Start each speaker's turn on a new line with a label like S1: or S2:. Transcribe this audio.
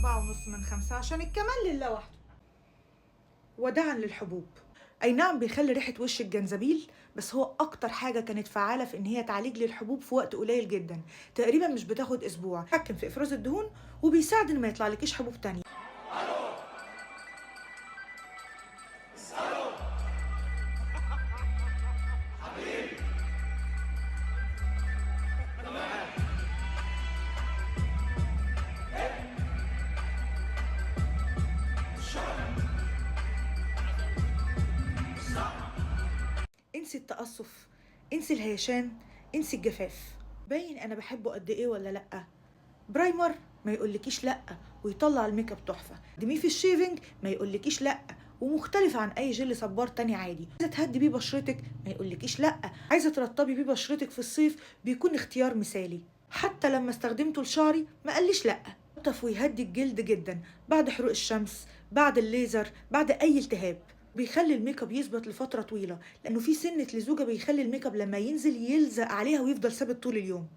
S1: 4.5 من 5 عشان الكمال لله وحده. وداعا للحبوب. اي نعم بيخلي ريحة وش الجنزبيل، بس هو اكتر حاجة كانت فعالة في ان هي تعالج لي الحبوب في وقت قليل جدا، تقريبا مش بتاخد اسبوع. بيتحكم في افراز الدهون وبيساعد ان ما يطلعلكيش حبوب تانية. انسي التقصف، انسي الهيشان، انسي الجفاف. باين انا بحبه قد ايه ولا لا؟ برايمر ما يقولكيش لا ويطلع الميك اب تحفه، دميه في الشيفنج ما يقولكيش لا ومختلف عن اي جل صبار تاني عادي. عايزه تهدي بيه بشرتك ما يقولكيش لا، عايزه ترطبي بيه بشرتك في الصيف بيكون اختيار مثالي. حتى لما استخدمته لشعري ما قاليش لا. يلطف ويهدي الجلد جدا بعد حروق الشمس، بعد الليزر، بعد اي التهاب. بيخلي الميك اب يثبت لفتره طويله، لانه في سنه لزوجه بيخلي الميك اب لما ينزل يلزق عليها ويفضل ثابت طول اليوم.